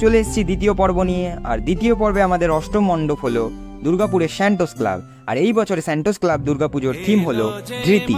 চলে এসেছি দ্বিতীয় পর্ব নিয়ে। আর দ্বিতীয় পর্বে আমাদের অষ্টম মণ্ডপ হলো দুর্গাপুরের স্যান্টোস ক্লাব। আর এই বছরে স্যান্টোস ক্লাব দুর্গাপুজোর থিম হলো ধৃতি।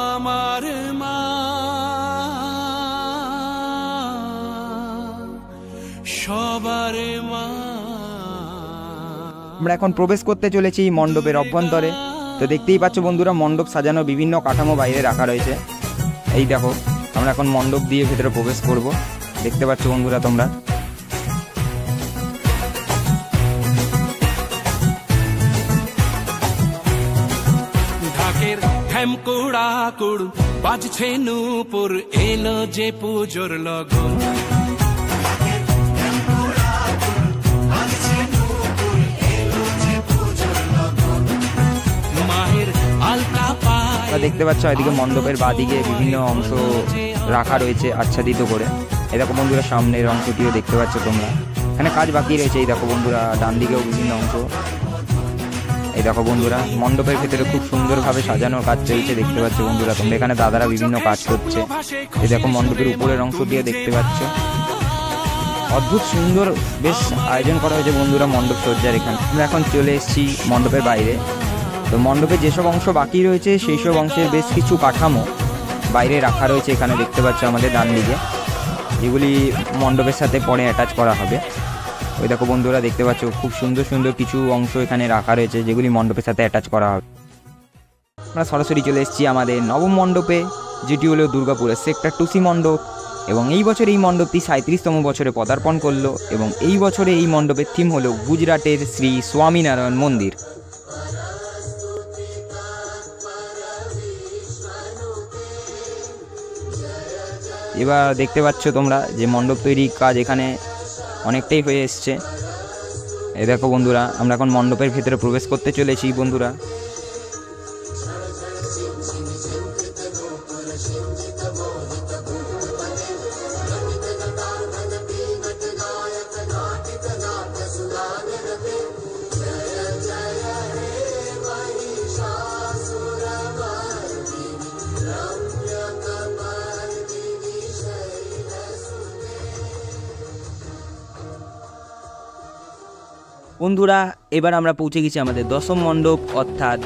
আমার মা সবার মা। আমরা এখন প্রবেশ করতে চলেছি মণ্ডপের অভ্যন্তরে। তো দেখতেই পাচ্ছ বন্ধুরা, মণ্ডপ সাজানো বিভিন্ন কাঠামো বাইরে রাখা রয়েছে। এই দেখো, আমরা এখন মণ্ডপ দিয়ে ভেতরে প্রবেশ করব। দেখতে পাচ্ছ বন্ধুরা তোমরা। ঢাকের ঢ্যামকুড়াকুড় বাজছে নূপুর, এলো যে পুজোর লগন। দেখতে পাচ্ছ এদিকে মণ্ডপের বাদিকে বিভিন্ন অংশ রাখা রয়েছে আচ্ছাদিত করে। এই দেখো বন্ধুরা, সামনের অংশটিও দেখতে পাচ্ছ তোমরা। এখানে কাজ বাকি রয়েছে। এই দেখো বন্ধুরা, ডান দিকেও বিভিন্ন অংশ। এই দেখো বন্ধুরা, মণ্ডপের ভেতরে খুব সুন্দরভাবে সাজানোর কাজ চলছে। দেখতে পাচ্ছ বন্ধুরা তোমরা, এখানে দাদারা বিভিন্ন কাজ করছে। এই দেখো মণ্ডপের উপরের অংশটিও দেখতে পাচ্ছ। অদ্ভুত সুন্দর বেশ আয়োজন করা হয়েছে বন্ধুরা মণ্ডপ সজ্জার। এখানে আমরা এখন চলে এসেছি মণ্ডপের বাইরে। তো মণ্ডপে যেসব অংশ বাকি রয়েছে সেই সব অংশের বেশ কিছু কাঠামো বাইরে রাখা রয়েছে। এখানে দেখতে পাচ্ছ আমাদের ডান দিকে, যেগুলি মণ্ডপের সাথে পরে অ্যাটাচ করা হবে। ওই দেখো বন্ধুরা, দেখতে পাচ্ছ খুব সুন্দর সুন্দর কিছু অংশ এখানে রাখা রয়েছে, যেগুলি মণ্ডপের সাথে অ্যাটাচ করা হবে। আমরা সরাসরি চলে এসেছি আমাদের নবম মণ্ডপে, যেটি হলো দুর্গাপুরের সেক্টর 2C মণ্ডপ। এবং এই বছর এই মণ্ডপটি 37তম বছরে পদার্পণ করলো। এবং এই বছরে এই মণ্ডপের থিম হলো গুজরাটের শ্রী স্বামীনারায়ণ মন্দির। এবার দেখতে পাচ্ছ তোমরা যে মণ্ডপ তৈরির কাজ এখানে অনেকটাই হয়ে এসছে। এই দেখো বন্ধুরা, আমরা এখন মণ্ডপের ভেতরে প্রবেশ করতে চলেছি বন্ধুরা। বন্ধুরা, এবার আমরা পৌঁছে গেছি আমাদের দশম মণ্ডপ, অর্থাৎ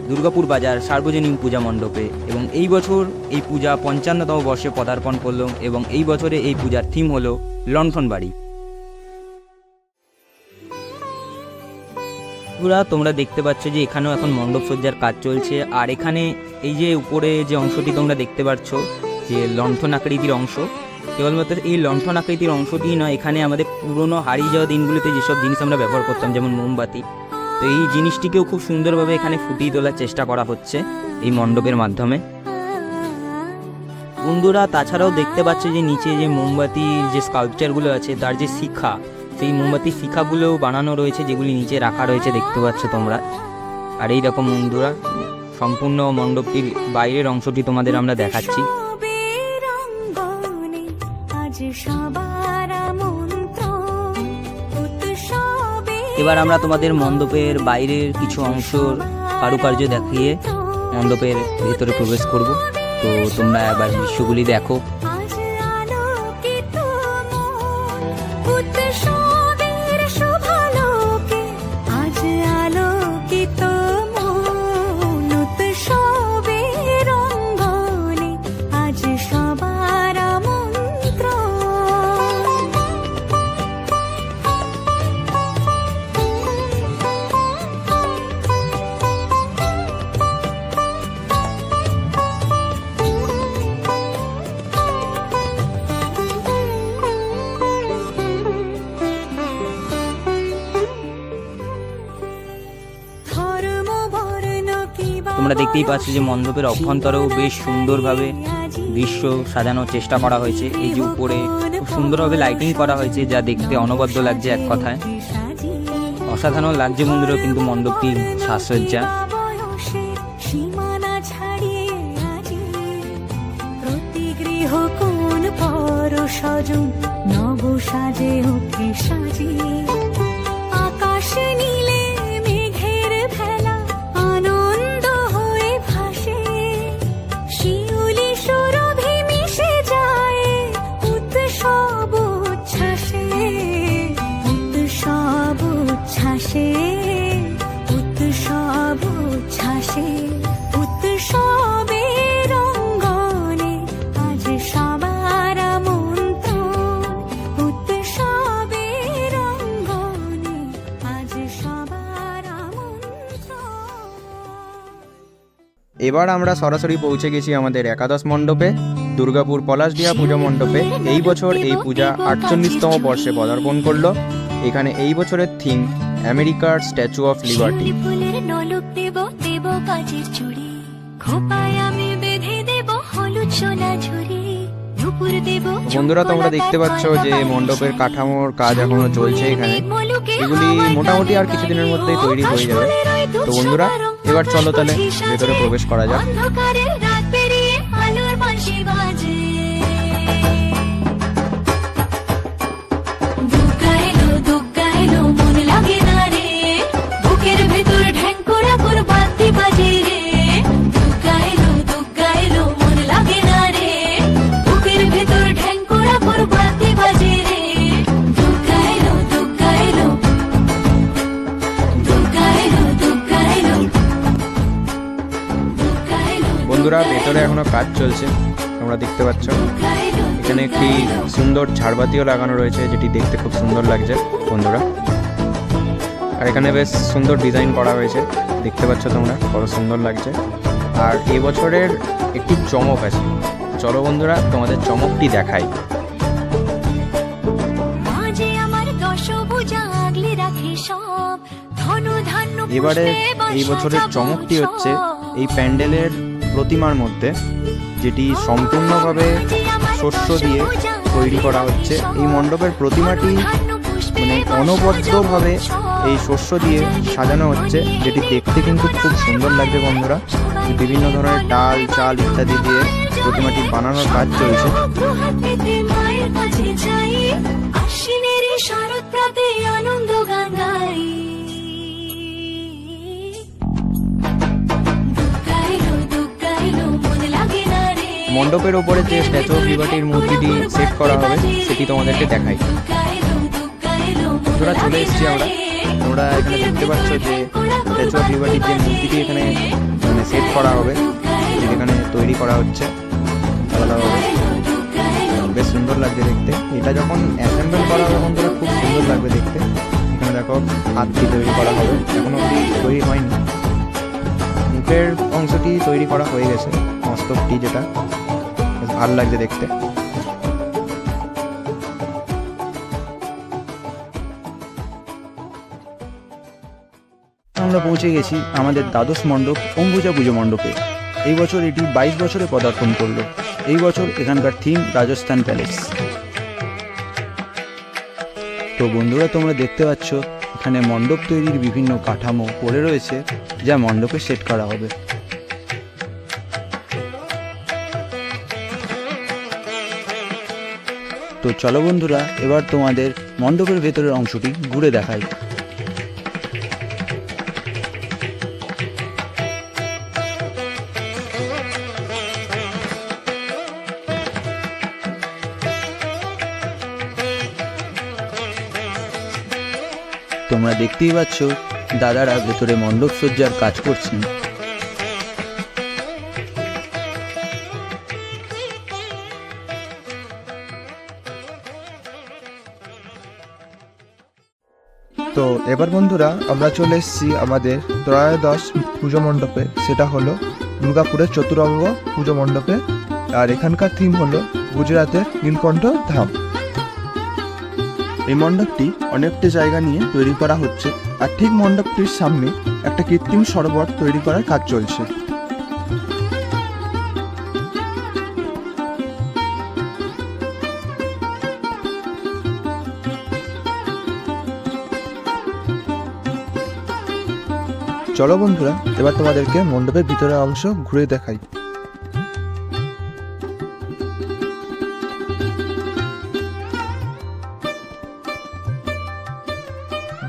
দুর্গাপুর বাজার সার্বজনীন পূজা মণ্ডপে। এবং এই বছর এই পূজা 55তম বর্ষে পদার্পণ করল। এবং এই বছরে এই পূজার থিম হলো লণ্ঠন বাড়ি। বন্ধুরা, তোমরা দেখতে পাচ্ছ যে এখানেও এখন মণ্ডপ সজ্জার কাজ চলছে। আর এখানে এই যে উপরে যে অংশটি তোমরা দেখতে পাচ্ছ, যে লণ্ঠন আকৃতির অংশ, কেবলমাত্র এই লণ্ঠন আকৃতির অংশটি নয়, এখানে আমাদের পুরনো হারিয়ে যাওয়া দিনগুলোতে যেসব জিনিস আমরা ব্যবহার করতাম, যেমন মোমবাতি, তো এই জিনিসটিকেও খুব সুন্দরভাবে এখানে ফুটিয়ে তোলার চেষ্টা করা হচ্ছে এই মণ্ডপের মাধ্যমে। বন্ধুরা, তাছাড়াও দেখতে পাচ্ছ যে নিচে যে মোমবাতির যে স্কাল্পচারগুলো আছে, তার যে শিখা, সেই মোমবাতির শিখাগুলোও বানানো রয়েছে, যেগুলি নিচে রাখা রয়েছে, দেখতে পাচ্ছ তোমরা। আর এই রকম বন্ধুরা, সম্পূর্ণ মণ্ডপটির বাইরের অংশটি তোমাদের আমরা দেখাচ্ছি। এবার আমরা তোমাদের মণ্ডপের বাইরের কিছু অংশের কারুকার্য দেখিয়ে মণ্ডপের ভেতরে প্রবেশ করব। তো তোমরা এবার দৃশ্যগুলি দেখো। তোমরা দেখতেই পাচ্ছ যে মণ্ডপের অভ্যন্তরেও বেশ সুন্দরভাবে দৃশ্য সাজানোর চেষ্টা করা হয়েছে। এই যে উপরে খুব সুন্দরভাবে লাইটিং করা হয়েছে, যা দেখতে অনবদ্য লাগছে। এক কথায় অসাধারণ লাগছে বন্ধুরা কিন্তু মণ্ডপটির সাজসজ্জা। আকাশে নীলে মেঘের ভেলা আনন্দ হয়ে ভাসে, শিউলি এবার আমরা সরাসরি পৌঁছে গেছি আমাদের একাদশ মণ্ডপে, দুর্গাপুর পলাশডিহা পুজো মণ্ডপে। এই বছর এই পূজা 48তম বর্ষে পদার্পণ করলো। এখানে এই বছরের থিম আমেরিকার স্ট্যাচু অফ লিবার্টি। ফুলের নলক দেব দেব কাজের চুড়ি, খোপায় আমি বেঁধে দেব হলুদ সোনা ঝুড়ি, দুপুর দেব। বন্ধুরা তোমরা দেখতে পাচ্ছ যে মণ্ডপের কাঠামোর কাজ এখনো চলছে এখানে। এগুলি মোটামুটি আর কিছুদিনের মধ্যেই তৈরি হয়ে যাবে। তো বন্ধুরা এবার চলো তাহলে ভেতরে প্রবেশ করা যাক। অন্ধকারে রাত পেরিয়ে আলোর বাঁশি বাজে, দুগ্গা এলো মন লাগে না রে, বুকের ভেতর ঢ্যাঙ্করা করে বাতি বাজে রে, দুগ্গা এলো মন লাগে না রে, বুকের ভেতর ঢ্যাঙ্করা করে বাতি বাজে রে, দুগ্গা এলো বন্ধুরা ভেতরে এখনো কাজ চলছে, তোমরা দেখতে পাচ্ছ। এখানে একটি সুন্দর ঝাড়বাতিও লাগানো রয়েছে, যেটি দেখতে খুব সুন্দর লাগছে বন্ধুরা। আর এখানে বেশ সুন্দর ডিজাইন করা হয়েছে, দেখতে পাচ্ছ তোমরা কত সুন্দর লাগছে। আর এবছরের একটি চমক আছে, চলো বন্ধুরা তোমাদের চমকটি দেখাই। এবারে এই বছরের চমকটি হচ্ছে এই প্যান্ডেলের প্রতিমার মধ্যে, যেটি সম্পূর্ণভাবে শস্য দিয়ে তৈরি করা হচ্ছে। এই মণ্ডপের প্রতিমাটি মানে অনবদ্যভাবে এই শস্য দিয়ে সাজানো হচ্ছে, যেটি দেখতে কিন্তু খুব সুন্দর লাগছে বন্ধুরা। বিভিন্ন ধরনের ডাল চাল ইত্যাদি দিয়ে প্রতিমাটি বানানোর কাজ চলছে। মণ্ডপের ওপরে যে স্ট্যাচু অফ লিবার্টির মূর্তিটি সেট করা হবে সেটি তোমাদেরকে দেখাই। বন্ধুরা চলে এসেছি আমরা, তোমরা এখানে দেখতে পাচ্ছ যে স্ট্যাচু অফ লিবার্টির যে মূর্তিটি এখানে মানে সেট করা হবে, এখানে তৈরি করা হচ্ছে আলাদাভাবে। বেশ সুন্দর লাগছে দেখতে। এটা যখন অ্যাসেম্বল করা হবে বন্ধুরা খুব সুন্দর লাগবে দেখতে। এখানে দেখো হাতটি তৈরি করা হবে, এখনো তৈরি হয়নি। মুখের অংশটি তৈরি করা হয়ে গেছে, মস্তকটি যেটা বেশ ভালো লাগছে দেখতে। আমরা পৌঁছে গেছি আমাদের দ্বাদশ মণ্ডপ অম্বুজা পুজো মণ্ডপে। এই বছর এটি 22 বছরে পদার্পণ করলো। এই বছর এখানকার থিম রাজস্থান প্যালেস। তো বন্ধুরা তোমরা দেখতে পাচ্ছ এখানে মণ্ডপ তৈরির বিভিন্ন কাঠামো পড়ে রয়েছে, যা মণ্ডপে সেট করা হবে। তো চলো বন্ধুরা এবার তোমাদের মণ্ডপের ভেতরের অংশটি ঘুরে দেখাই। তোমরা দেখতেই পাচ্ছ দাদারা ভেতরে মণ্ডপ সজ্জার কাজ করছেন। তো এবার বন্ধুরা আমরা চলে এসেছি আমাদের ত্রয়োদশ পুজো মণ্ডপে, সেটা হলো দুর্গাপুরের চতুরঙ্গ পুজো মণ্ডপে। আর এখানকার থিম হলো গুজরাটের নীলকণ্ঠ ধাম। এই মণ্ডপটি অনেকটা জায়গা নিয়ে তৈরি করা হচ্ছে, আর ঠিক মণ্ডপটির সামনে একটা কৃত্রিম সরোবর তৈরি করার কাজ চলছে। চলো বন্ধুরা এবার তোমাদেরকে মণ্ডপের ভিতরের অংশ ঘুরে দেখাই।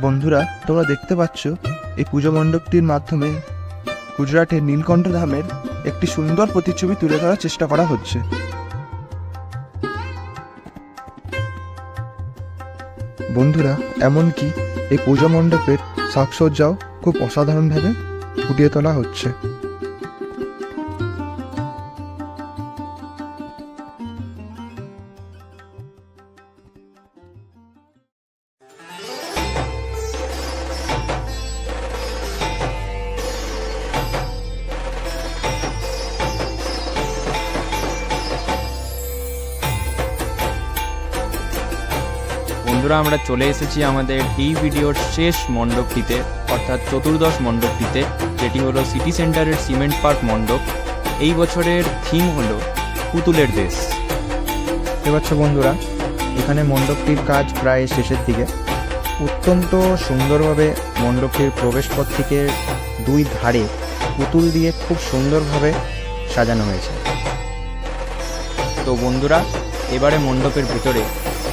বন্ধুরা তোমরা দেখতে পাচ্ছ এই পুজো মণ্ডপটির মাধ্যমে গুজরাটের নীলকণ্ঠ ধামের একটি সুন্দর প্রতিচ্ছবি তুলে ধরার চেষ্টা করা হচ্ছে। বন্ধুরা এমনকি এই পুজো মণ্ডপের সাজসজ্জাও খুব অসাধারণভাবে ফুটিয়ে তোলা হচ্ছে। বন্ধুরা আমরা চলে এসেছি আমাদের এই ভিডিওর শেষ মণ্ডপটিতে, অর্থাৎ চতুর্দশ মণ্ডপটিতে, যেটি হলো সিটি সেন্টারের সিমেন্ট পার্ক মণ্ডপ। এই বছরের থিম হলো পুতুলের দেশ। দেখতে পাচ্ছ বন্ধুরা, এখানে মণ্ডপটির কাজ প্রায় শেষের দিকে। অত্যন্ত সুন্দরভাবে মণ্ডপটির প্রবেশপথটিকে দুই ধারে পুতুল দিয়ে খুব সুন্দরভাবে সাজানো হয়েছে। তো বন্ধুরা, এবারে মণ্ডপের ভিতরে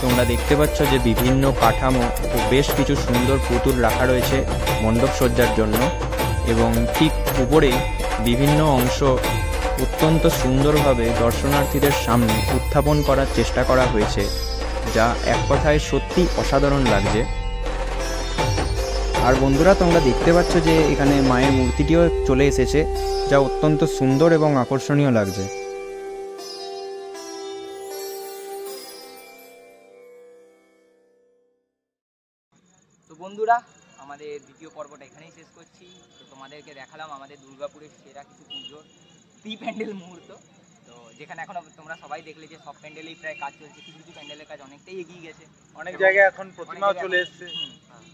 তোমরা দেখতে পাচ্ছ যে বিভিন্ন কাঠামো ও বেশ কিছু সুন্দর পুতুল রাখা রয়েছে মণ্ডপ সজ্জার জন্য, এবং ঠিক উপরে বিভিন্ন অংশ অত্যন্ত সুন্দরভাবে দর্শনার্থীদের সামনে উত্থাপন করার চেষ্টা করা হয়েছে, যা এক কথায় সত্যি অসাধারণ লাগছে। আর বন্ধুরা, তোমরা দেখতে পাচ্ছ যে এখানে মায়ের মূর্তিটিও চলে এসেছে, যা অত্যন্ত সুন্দর এবং আকর্ষণীয় লাগছে। তো বন্ধুরা, আমাদের দ্বিতীয় পর্বটা এখানেই শেষ করছি। তো তোমাদেরকে দেখালাম আমাদের দুর্গাপুরের সেরা কিছু পুজোর প্রি প্যান্ডেল মুহূর্ত। তো যেখানে এখন তোমরা সবাই দেখলে যে সব প্যান্ডেলেই প্রায় কাজ চলছে, কিছু কিছু প্যান্ডেলের কাজ অনেকটাই এগিয়ে গেছে, অনেক জায়গায় এখন প্রতিমাও অনেক চলে জায়গায় এসছে,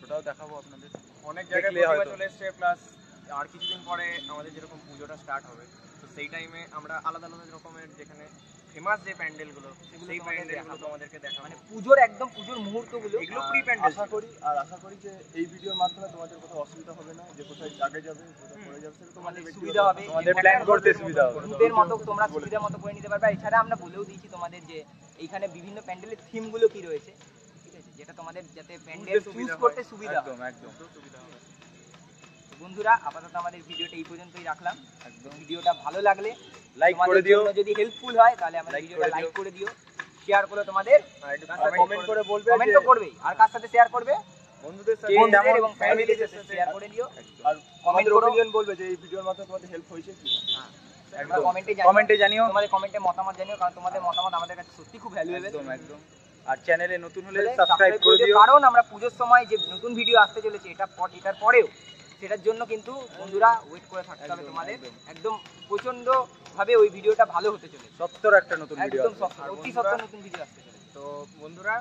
ওটাও দেখাবো আপনাদের। অনেক জায়গায় দেখলে প্রতিমা হয়তো। চলে এসছে, প্লাস আর কিছুদিন পরে আমাদের যেরকম পুজোটা স্টার্ট হবে, তো সেই টাইমে আমরা আলাদা আলাদা রকমের যেখানে ফেমাস যে প্যান্ডেলগুলো, সেই প্যান্ডেলগুলো তোমাদেরকে দেখাবো। মানে পুজোর একদম পুজোর মুহূর্তগুলো এগুলো প্রি প্যান্ডেল। আশা করি যে এই ভিডিওর মাধ্যমে তোমাদের কোথাও অসুবিধা হবে না, যে কোথায় আগে যাবে কোথায় পরে যাবে সেটা তোমাদের সুবিধা হবে, তোমাদের প্ল্যান করতে সুবিধা হবে। গ্রুপের মতো তোমরা সুবিধা মতো করে নিতে পারবে। এছাড়া আমরা বলেও দিয়েছি তোমাদের যে এইখানে বিভিন্ন প্যান্ডেলের থিমগুলো কি রয়েছে, ঠিক আছে, যেটা তোমাদের যাতে প্যান্ডেল চুজ করতে সুবিধা হয়। একদম সুবিধা হবে। বন্ধুরা, আপাতত আমাদের ভিডিওটা এই পর্যন্তই রাখলাম। একদম ভিডিওটা ভালো লাগলে লাইক করে তোমাদের দিও, জন্য যদি হেল্পফুল হয় তাহলে আমাদের ভিডিওটা লাইক করে দিও, শেয়ার করে তোমাদের কমেন্ট করে বলবে, কমেন্ট তো করবেই, আর কার সাথে শেয়ার করবে, বন্ধুদের সাথে বন্ধুদের এবং ফ্যামিলির সাথে শেয়ার করে দিও। আর কমেন্ট করো, অপিনিয়ন বলবে যে এই ভিডিওর মাধ্যমে তোমাদের হেল্প হয়েছে কি। তোমরা কমেন্টে জানিও, তোমাদের কমেন্টে মতামত জানিও, কারণ তোমাদের মতামত আমাদের কাছে সত্যি খুব ভ্যালুয়েবল। একদম। আর চ্যানেলে নতুন হলে সাবস্ক্রাইব করে দিও, কারণ আমরা পুজোর সময় যে নতুন ভিডিও আসতে চলেছে এটার পরেও, সেটার জন্য কিন্তু বন্ধুরা ওয়েট করে থাকতে হবে তোমাদের। একদম প্রচন্ড ভাবে ওই ভিডিওটা ভালো হতে চলেছে, সত্তর একটা নতুন ভিডিও, একদম অতি সত্তর নতুন ভিডিও আসতে চলেছে। তো বন্ধুরা,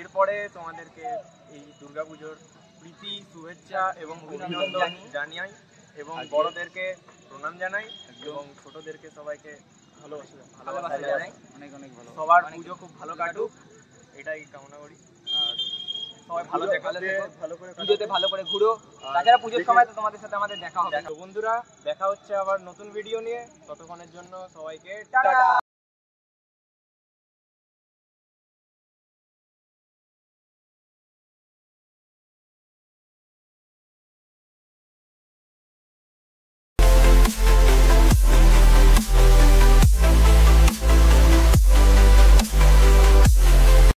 এরপরে তোমাদেরকে এই দুর্গাপুজোর প্রীতি, শুভেচ্ছা এবং অভিনন্দন জানাই, এবং বড়দেরকে প্রণাম জানাই, এবং ছোটদেরকে সবাইকে ভালোবাসা জানাই। অনেক অনেক ভালো, সবার পুজো খুব ভালো কাটুক, এটাই কামনা করি। আর সবাই ভালো থেকো, ভালো করে পুজোতে ভালো করে ঘুরো। তাছাড়া পুজোর সময় তো তোমাদের সাথে আমাদের দেখা হবে। তো বন্ধুরা, দেখা হচ্ছে আবার নতুন ভিডিও নিয়ে। ততক্ষণের জন্য সবাইকে টাটা।